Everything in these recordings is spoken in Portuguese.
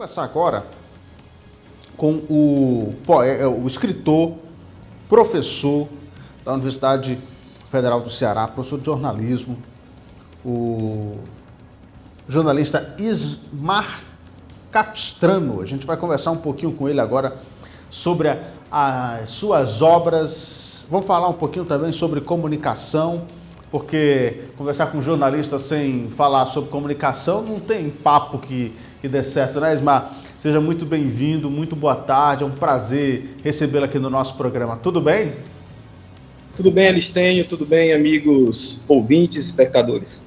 conversar agora com o escritor, professor da Universidade Federal do Ceará, professor de jornalismo, o jornalista Ismar Capistrano. A gente vai conversar um pouquinho com ele agora sobre as suas obras. Vamos falar um pouquinho também sobre comunicação, porque conversar com um jornalista sem falar sobre comunicação não tem papo que dê certo, né, Ismar? Seja muito bem-vindo, muito boa tarde, é um prazer recebê-lo aqui no nosso programa. Tudo bem? Tudo bem, Alistênio, tudo bem, amigos ouvintes, espectadores.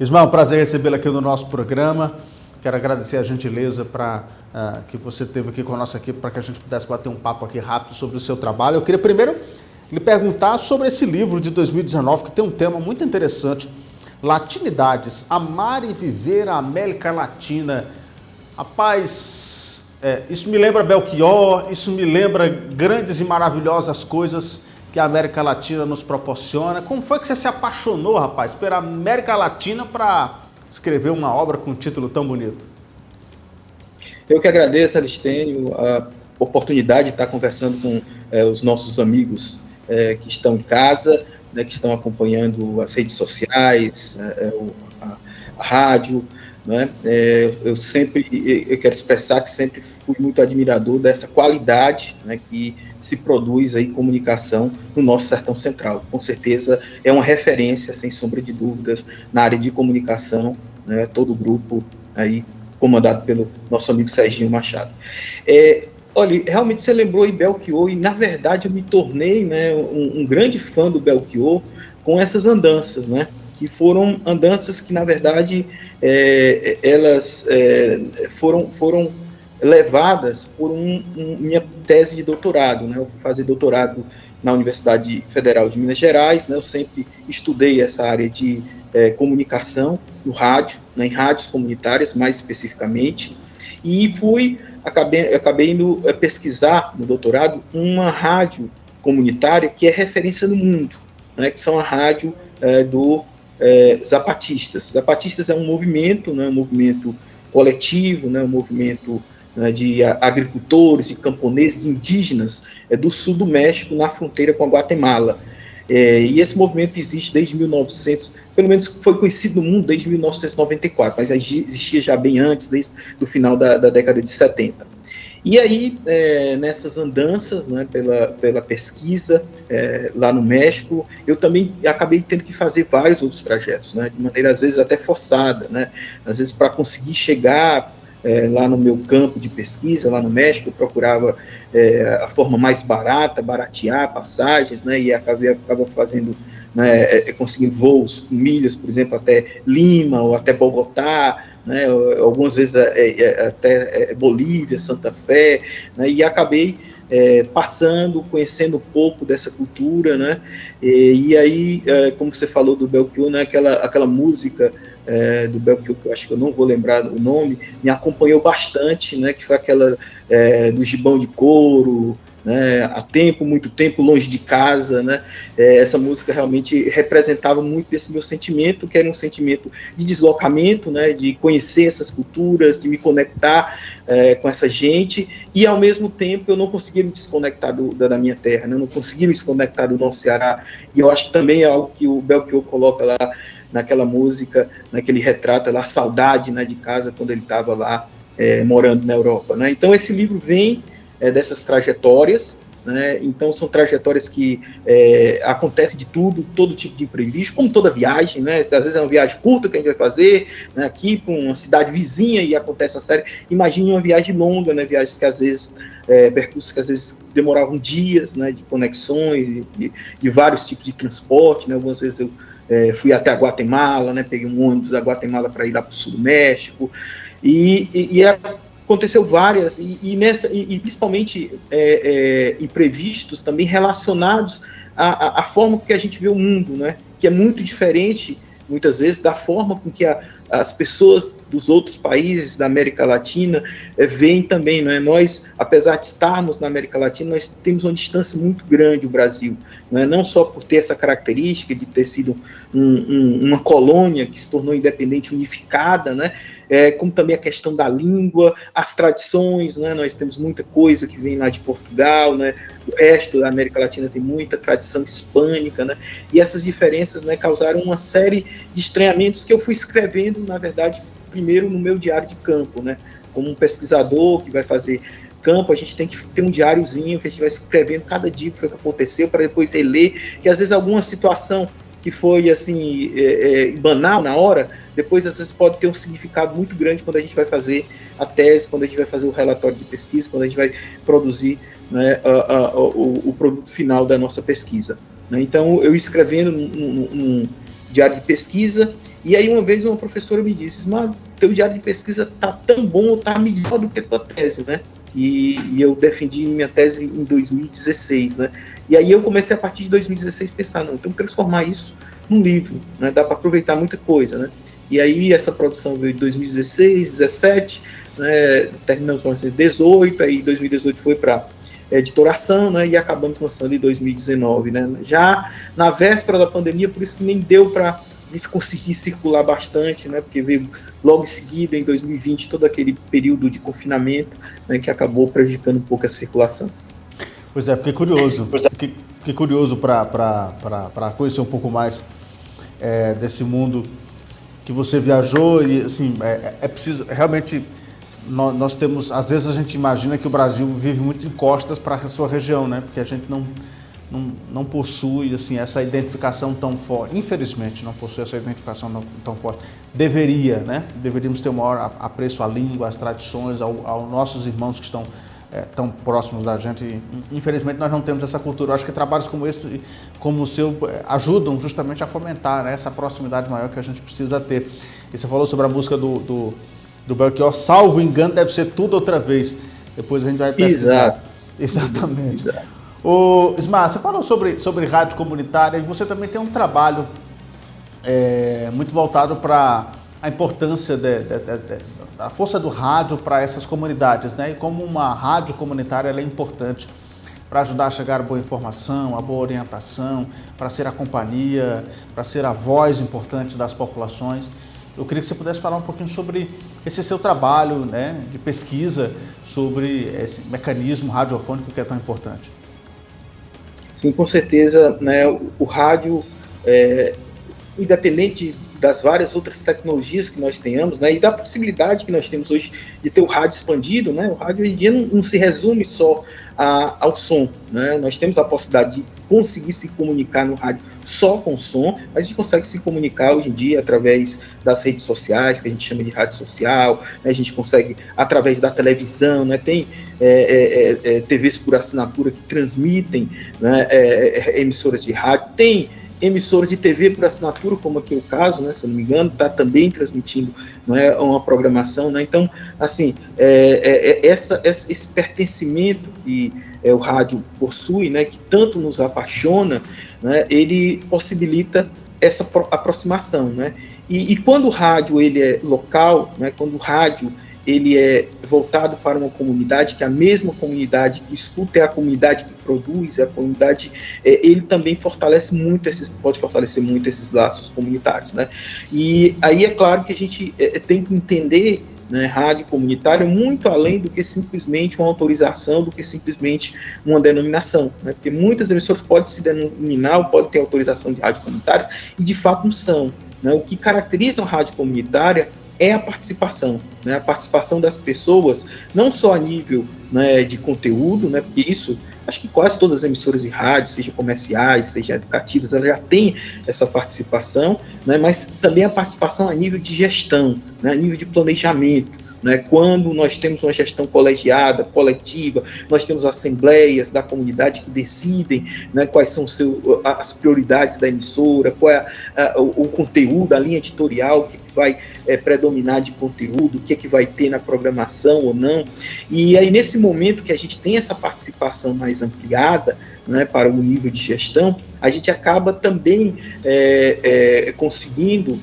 Ismar, é um prazer recebê-lo aqui no nosso programa. Quero agradecer a gentileza que você teve aqui com a nossa equipe para que a gente pudesse bater um papo aqui rápido sobre o seu trabalho. Eu queria primeiro lhe perguntar sobre esse livro de 2019, que tem um tema muito interessante, Latinidades, Amar e Viver a América Latina. Rapaz, isso me lembra Belchior, isso me lembra grandes e maravilhosas coisas que a América Latina nos proporciona. Como foi que você se apaixonou, rapaz, pela América Latina para escrever uma obra com um título tão bonito? Eu que agradeço, Alistênio, a oportunidade de estar conversando com os nossos amigos que estão em casa, né, que estão acompanhando as redes sociais, a rádio, né? Eu quero expressar que sempre fui muito admirador dessa qualidade, né, que se produz aí comunicação no nosso Sertão Central. Com certeza é uma referência, sem sombra de dúvidas, na área de comunicação, né, todo o grupo aí comandado pelo nosso amigo Serginho Machado. Olha, realmente você lembrou aí Belchior, e na verdade eu me tornei, né, um grande fã do Belchior com essas andanças, né, que foram andanças que na verdade elas foram levadas por minha tese de doutorado, né, eu fui fazer doutorado na Universidade Federal de Minas Gerais, né, eu sempre estudei essa área de comunicação no rádio, né, em rádios comunitárias mais especificamente, e acabei indo pesquisar no doutorado uma rádio comunitária que é referência no mundo, né, que são a rádio do Zapatistas. Zapatistas é um movimento, né, um movimento coletivo, né, um movimento de agricultores, de camponeses, de indígenas do sul do México, na fronteira com a Guatemala. E esse movimento existe desde 1900, pelo menos foi conhecido no mundo desde 1994, mas existia já bem antes, desde o final da década de 70. E aí, nessas andanças, né, pela pesquisa lá no México, eu também acabei tendo que fazer vários outros trajetos, né, de maneira às vezes até forçada, né, às vezes para conseguir chegar lá no meu campo de pesquisa, lá no México, eu procurava a forma mais barata, baratear passagens, né, e acaba fazendo, né, conseguindo voos com milhas, por exemplo, até Lima ou até Bogotá, né, algumas vezes até Bolívia, Santa Fé, né, e acabei conhecendo um pouco dessa cultura, né, e aí, como você falou do Belchior, né, aquela música do Belchior, que eu acho que eu não vou lembrar o nome, me acompanhou bastante, né, que foi aquela do Gibão de Couro, né, há tempo, muito tempo, longe de casa, né, essa música realmente representava muito desse meu sentimento, que era um sentimento de deslocamento, né, de conhecer essas culturas, de me conectar com essa gente, e ao mesmo tempo eu não conseguia me desconectar da minha terra, né, eu não conseguia me desconectar do nosso Ceará, e eu acho que também é algo que o Belchior coloca lá naquela música, naquele retrata lá, a saudade, né, de casa quando ele estava lá morando na Europa, né. Então esse livro vem dessas trajetórias, né? Então são trajetórias que acontece de tudo, todo tipo de imprevisto, como toda viagem, né? Às vezes é uma viagem curta que a gente vai fazer, né, aqui para uma cidade vizinha e acontece uma série. Imagine uma viagem longa, né? Viagens que às vezes percursos que às vezes demoravam dias, né? De conexões, de vários tipos de transporte, né? Algumas vezes eu fui até a Guatemala, né? Peguei um ônibus da Guatemala para ir lá para o sul do México e aconteceu várias, e principalmente imprevistos também relacionados à forma que a gente vê o mundo, né, que é muito diferente, muitas vezes, da forma com que as pessoas dos outros países da América Latina veem também, né? Nós, apesar de estarmos na América Latina, nós temos uma distância muito grande, o Brasil, né? Não só por ter essa característica de ter sido uma colônia que se tornou independente, unificada, né? Como também a questão da língua, as tradições, né? Nós temos muita coisa que vem lá de Portugal, né? O resto da América Latina tem muita tradição hispânica, né? E essas diferenças, né, causaram uma série de estranhamentos que eu fui escrevendo, na verdade, primeiro no meu diário de campo, né? Como um pesquisador que vai fazer campo, a gente tem que ter um diáriozinho que a gente vai escrevendo cada dia o que foi que aconteceu, para depois reler, que às vezes alguma situação que foi assim banal na hora, depois às vezes pode ter um significado muito grande quando a gente vai fazer a tese, quando a gente vai fazer o relatório de pesquisa, quando a gente vai produzir, né, o produto final da nossa pesquisa, né? Então eu escrevendo num diário de pesquisa, e aí uma vez uma professora me disse: mas teu diário de pesquisa tá tão bom ou tá melhor do que a tua tese, né? E eu defendi minha tese em 2016, né? E aí eu comecei a partir de 2016 a pensar, não, então transformar isso num livro, né? Dá para aproveitar muita coisa, né? E aí essa produção veio de 2016, 17, né? Terminamos em 2018, aí 2018 foi para editoração, né? E acabamos lançando em 2019, né? Já na véspera da pandemia, por isso que nem deu para a gente conseguir circular bastante, né? Porque veio logo em seguida, em 2020, todo aquele período de confinamento, né, que acabou prejudicando um pouco a circulação. Pois é, fiquei curioso. Fiquei curioso para conhecer um pouco mais desse mundo que você viajou. E assim, é preciso, realmente, nós temos, às vezes a gente imagina que o Brasil vive muito em costas para a sua região, né? Porque a gente não possui assim, essa identificação tão forte. Infelizmente, não possui essa identificação tão forte. Deveria, né? Deveríamos ter o maior apreço à língua, às tradições, aos nossos irmãos que estão tão próximos da gente. Infelizmente, nós não temos essa cultura. Eu acho que trabalhos como esse, como o seu, ajudam justamente a fomentar, né, essa proximidade maior que a gente precisa ter. E você falou sobre a música do Belchior, salvo engano, deve ser Tudo Outra Vez. Depois a gente vai pesquisar. Exato. Exatamente. Exato. Ô, Ismar, você falou sobre rádio comunitária e você também tem um trabalho muito voltado para a importância da força do rádio para essas comunidades, né? E como uma rádio comunitária ela é importante para ajudar a chegar a boa informação, a boa orientação, para ser a companhia, para ser a voz importante das populações. Eu queria que você pudesse falar um pouquinho sobre esse seu trabalho, né, de pesquisa sobre esse mecanismo radiofônico que é tão importante. Sim, com certeza, né, o rádio, independente das várias outras tecnologias que nós tenhamos, né, e da possibilidade que nós temos hoje de ter o rádio expandido, né, o rádio hoje em dia não se resume só ao som, né, nós temos a possibilidade de conseguir se comunicar no rádio só com som, mas a gente consegue se comunicar hoje em dia através das redes sociais, que a gente chama de rádio social, né, a gente consegue através da televisão, né, tem TVs por assinatura que transmitem, né, emissoras de rádio, tem emissoras de TV por assinatura, como aqui é o caso, né, se eu não me engano, está também transmitindo, né, uma programação, né, então, assim, esse pertencimento que o rádio possui, né, que tanto nos apaixona, né, ele possibilita essa aproximação, né, e quando o rádio ele é local, né, quando o rádio ele é voltado para uma comunidade, que é a mesma comunidade que escuta é a comunidade que produz, é a comunidade, ele também pode fortalecer muito esses laços comunitários, né? E aí é claro que a gente tem que entender, né, rádio comunitário muito além do que simplesmente uma autorização, do que simplesmente uma denominação, né? Porque muitas emissoras podem se denominar ou podem ter autorização de rádio comunitária e de fato não são, né? O que caracteriza a rádio comunitária é a participação, né? A participação das pessoas, não só a nível, né, de conteúdo, né, porque isso, acho que quase todas as emissoras de rádio, seja comerciais, seja educativas, elas já têm essa participação, né, mas também a participação a nível de gestão, né, a nível de planejamento, né, quando nós temos uma gestão colegiada, coletiva, nós temos assembleias da comunidade que decidem, né, quais são as prioridades da emissora, qual é o conteúdo, a linha editorial que vai predominar de conteúdo, o que é que vai ter na programação ou não. E aí, nesse momento que a gente tem essa participação mais ampliada, né, para o nível de gestão, a gente acaba também conseguindo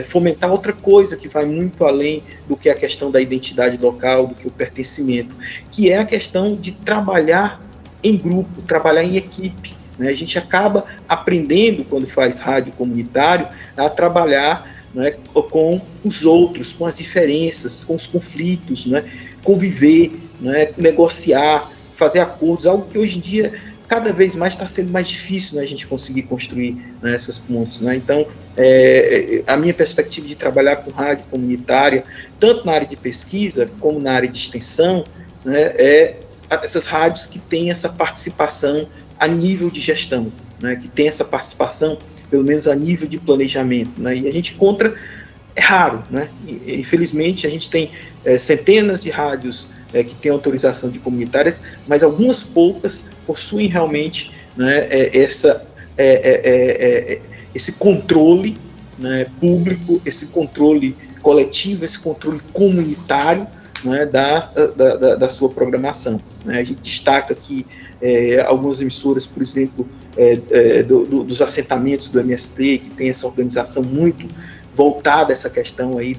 fomentar outra coisa que vai muito além do que a questão da identidade local, do que o pertencimento, que é a questão de trabalhar em grupo, trabalhar em equipe. Né? A gente acaba aprendendo, quando faz rádio comunitário, a trabalhar, né, com os outros, com as diferenças, com os conflitos, né, conviver, né, negociar, fazer acordos, algo que hoje em dia cada vez mais está sendo mais difícil, né, a gente conseguir construir, né, essas pontes. Né? Então, a minha perspectiva de trabalhar com rádio comunitária, tanto na área de pesquisa como na área de extensão, né, essas rádios que têm essa participação a nível de gestão, né, que tem essa participação, pelo menos a nível de planejamento. Né, e a gente encontra, é raro, né, infelizmente a gente tem centenas de rádios que têm autorização de comunitárias, mas algumas poucas possuem realmente, né, esse controle, né, público, esse controle coletivo, esse controle comunitário, né, da sua programação. Né. A gente destaca aqui algumas emissoras, por exemplo, dos assentamentos do MST, que tem essa organização muito voltada a essa questão aí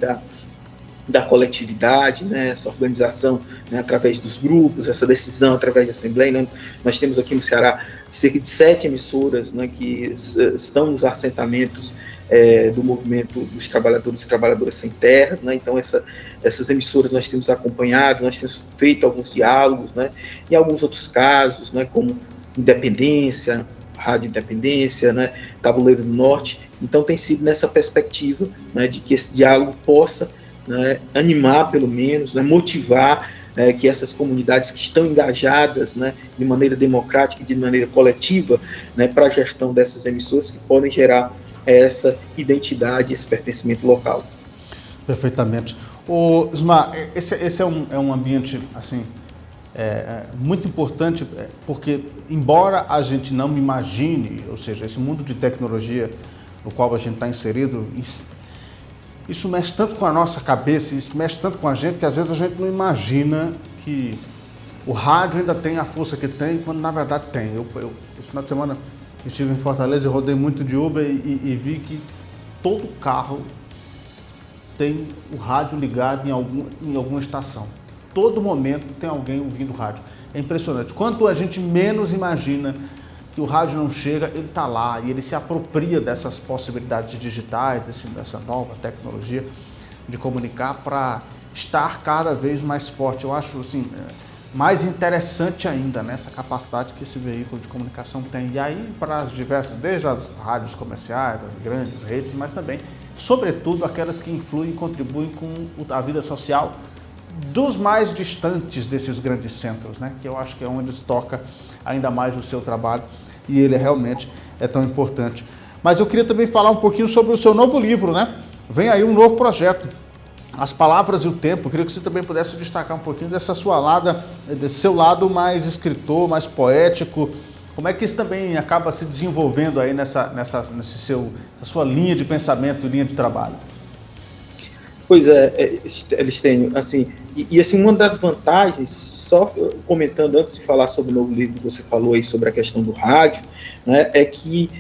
da coletividade, né, essa organização, né, através dos grupos, essa decisão através da Assembleia. Né. Nós temos aqui no Ceará cerca de 7 emissoras, né, que estão nos assentamentos do movimento dos trabalhadores e trabalhadoras sem terras. Né. Então essas emissoras nós temos acompanhado, nós temos feito alguns diálogos, né, e alguns outros casos, né, como Independência, Rádio Independência, né, Tabuleiro do Norte. Então tem sido nessa perspectiva, né, de que esse diálogo possa, né, animar pelo menos, né, motivar que essas comunidades que estão engajadas, né, de maneira democrática e de maneira coletiva, né, para a gestão dessas emissoras, que podem gerar essa identidade, esse pertencimento local. Perfeitamente. Ismar, esse é um ambiente assim, muito importante, porque embora a gente não imagine, ou seja, esse mundo de tecnologia no qual a gente está inserido, isso mexe tanto com a nossa cabeça, isso mexe tanto com a gente, que às vezes a gente não imagina que o rádio ainda tem a força que tem, quando na verdade tem. Esse final de semana estive em Fortaleza e rodei muito de Uber e vi que todo carro tem o rádio ligado em alguma estação. Todo momento tem alguém ouvindo rádio. É impressionante. Quanto a gente menos imagina que o rádio não chega, ele está lá e ele se apropria dessas possibilidades digitais, dessa nova tecnologia de comunicar para estar cada vez mais forte. Eu acho assim, mais interessante ainda, né, essa capacidade que esse veículo de comunicação tem. E aí para as diversas, desde as rádios comerciais, as grandes redes, mas também, sobretudo, aquelas que influem e contribuem com a vida social dos mais distantes desses grandes centros, né, que eu acho que é onde se toca ainda mais o seu trabalho, e ele realmente é tão importante. Mas eu queria também falar um pouquinho sobre o seu novo livro, né? Vem aí um novo projeto, As Palavras e o Tempo. Eu queria que você também pudesse destacar um pouquinho desse seu lado mais escritor, mais poético. Como é que isso também acaba se desenvolvendo aí nessa sua linha de pensamento, linha de trabalho? Pois eles têm, assim, assim, uma das vantagens, só comentando antes de falar sobre o novo livro que você falou aí sobre a questão do rádio, né, é que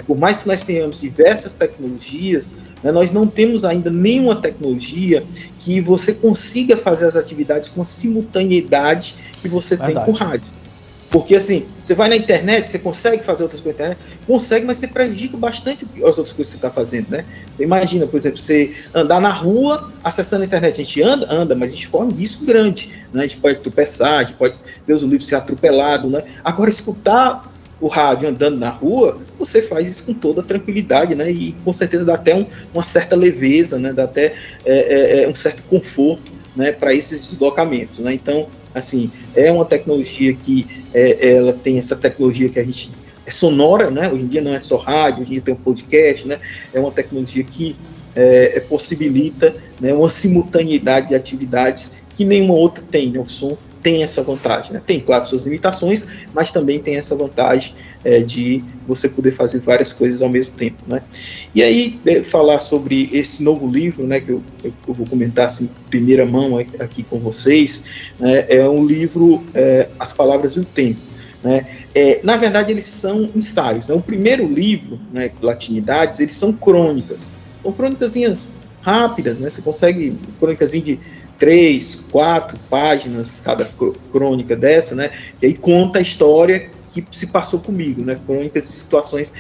por mais que nós tenhamos diversas tecnologias, né, nós não temos ainda nenhuma tecnologia que você consiga fazer as atividades com a simultaneidade que você tem com o rádio. Porque, assim, você vai na internet, você consegue fazer outras coisas na internet? Consegue, mas você prejudica bastante as outras coisas que você está fazendo, né? Você imagina, por exemplo, você andar na rua acessando a internet. A gente anda, mas a gente corre um risco grande, né? A gente pode tropeçar, a gente pode, Deus o livre, ser atropelado, né? Agora, escutar o rádio andando na rua, você faz isso com toda tranquilidade, né? E com certeza dá até uma certa leveza, né? Dá até um certo conforto, né, para esses deslocamentos, né? Então, assim, é uma tecnologia que ela tem essa tecnologia que a gente é sonora, né? Hoje em dia não é só rádio, hoje em dia tem um podcast, né? É uma tecnologia que possibilita, né, uma simultaneidade de atividades que nenhuma outra tem, né? O som tem essa vantagem, né? Tem, claro, suas limitações, mas também tem essa vantagem de você poder fazer várias coisas ao mesmo tempo, né? E aí, falar sobre esse novo livro, né, que eu vou comentar assim, em primeira mão aqui com vocês, né, é um livro, As Palavras e o Tempo, né? Na verdade, eles são ensaios, né? O primeiro livro, né, Latinidades, eles são crônicas, São crônicazinhas rápidas, né? Você consegue crônicazinha de 3, 4 páginas, cada crônica dessa, né? E aí conta a história que se passou comigo, né? Crônicas de situações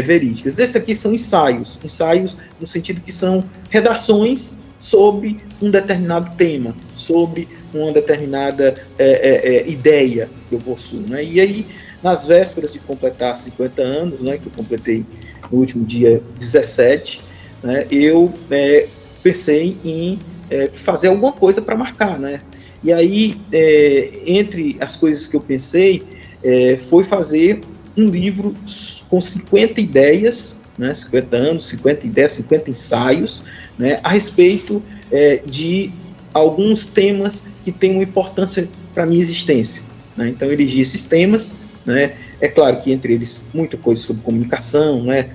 verídicas. Esses aqui são ensaios no sentido que são redações sobre um determinado tema, sobre uma determinada ideia que eu possuo, né? E aí, nas vésperas de completar 50 anos, né, que eu completei no último dia 17, né, eu pensei em fazer alguma coisa para marcar, né? E aí, entre as coisas que eu pensei, foi fazer um livro com 50 ideias, né, 50 anos, 50 ideias, 50 ensaios, né, a respeito de alguns temas que têm uma importância para a minha existência, né? Então, eu elegi esses temas, né? É claro que entre eles muita coisa sobre comunicação, né?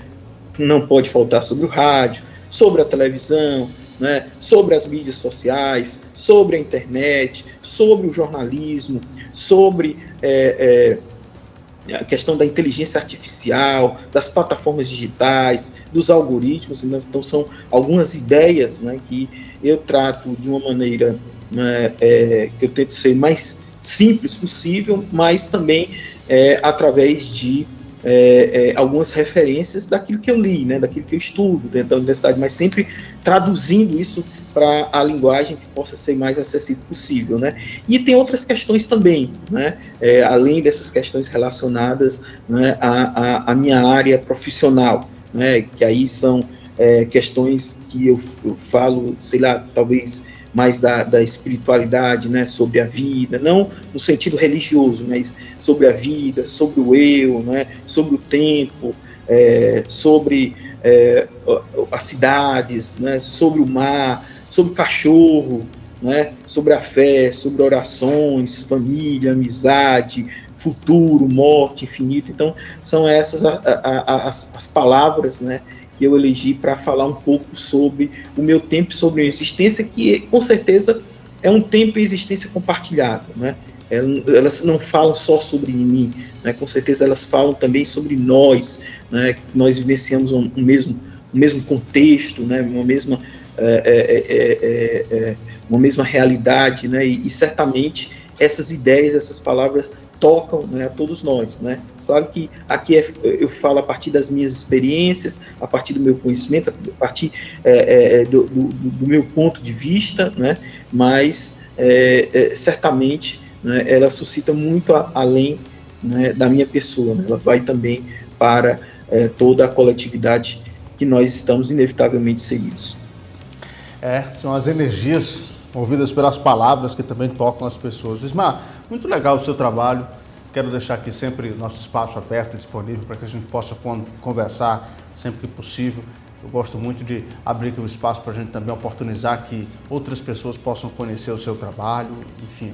Não pode faltar sobre o rádio, sobre a televisão, né? Sobre as mídias sociais, sobre a internet, sobre o jornalismo, sobre a questão da inteligência artificial, das plataformas digitais, dos algoritmos. Então, são algumas ideias, né, que eu trato de uma maneira, né, que eu tento ser mais simples possível, mas também através de algumas referências daquilo que eu li, né, daquilo que eu estudo dentro da universidade, mas sempre traduzindo isso para a linguagem que possa ser mais acessível possível, né? E tem outras questões também, né? Além dessas questões relacionadas, né, à minha área profissional, né? Que aí são questões que eu falo, sei lá, talvez mais da espiritualidade, né? Sobre a vida, não no sentido religioso, mas sobre a vida, sobre o eu, né? Sobre o tempo, sobre as cidades, né? Sobre o mar, sobre o cachorro, né? Sobre a fé, sobre orações, família, amizade, futuro, morte, infinito. Então, são essas as palavras, né, que eu elegi para falar um pouco sobre o meu tempo, sobre a existência, que com certeza é um tempo e existência compartilhado, né? Elas não falam só sobre mim, né? Com certeza elas falam também sobre nós, né? Nós vivenciamos um mesmo contexto, né? Uma mesma realidade, né? E certamente essas ideias, essas palavras tocam, né, a todos nós, né? Claro que aqui eu falo a partir das minhas experiências, a partir do meu conhecimento, a partir do meu ponto de vista, né? Mas certamente, né, ela suscita muito além, né, da minha pessoa, né? Ela vai também para toda a coletividade que nós estamos inevitavelmente inseridos. São as energias movidas pelas palavras que também tocam as pessoas. Ismar, muito legal o seu trabalho. Quero deixar aqui sempre nosso espaço aberto e disponível para que a gente possa conversar sempre que possível. Eu gosto muito de abrir aqui um espaço para a gente também oportunizar que outras pessoas possam conhecer o seu trabalho, enfim,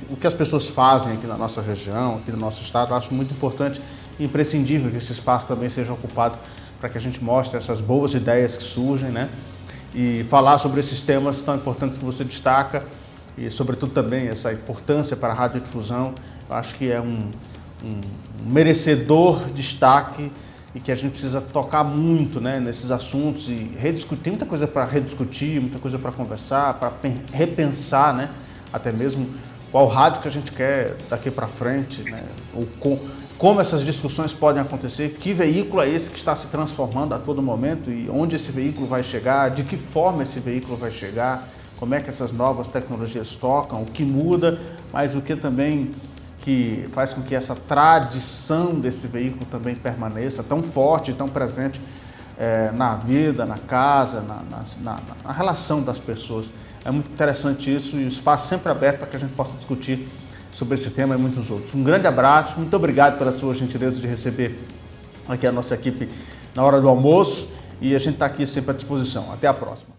o que as pessoas fazem aqui na nossa região, aqui no nosso estado. Eu acho muito importante e imprescindível que esse espaço também seja ocupado para que a gente mostre essas boas ideias que surgem, né? E falar sobre esses temas tão importantes que você destaca e, sobretudo, também essa importância para a radiodifusão. Eu acho que é um merecedor destaque e que a gente precisa tocar muito, né, nesses assuntos e rediscutir. Tem muita coisa para rediscutir, muita coisa para conversar, para repensar, né, até mesmo qual rádio que a gente quer daqui para frente, né, ou como essas discussões podem acontecer, que veículo é esse que está se transformando a todo momento e onde esse veículo vai chegar, de que forma esse veículo vai chegar, como é que essas novas tecnologias tocam, o que muda, mas o que também que faz com que essa tradição desse veículo também permaneça tão forte, tão presente na vida, na casa, na relação das pessoas. É muito interessante isso e o espaço sempre aberto para que a gente possa discutir sobre esse tema e muitos outros. Um grande abraço, muito obrigado pela sua gentileza de receber aqui a nossa equipe na hora do almoço e a gente está aqui sempre à disposição. Até a próxima.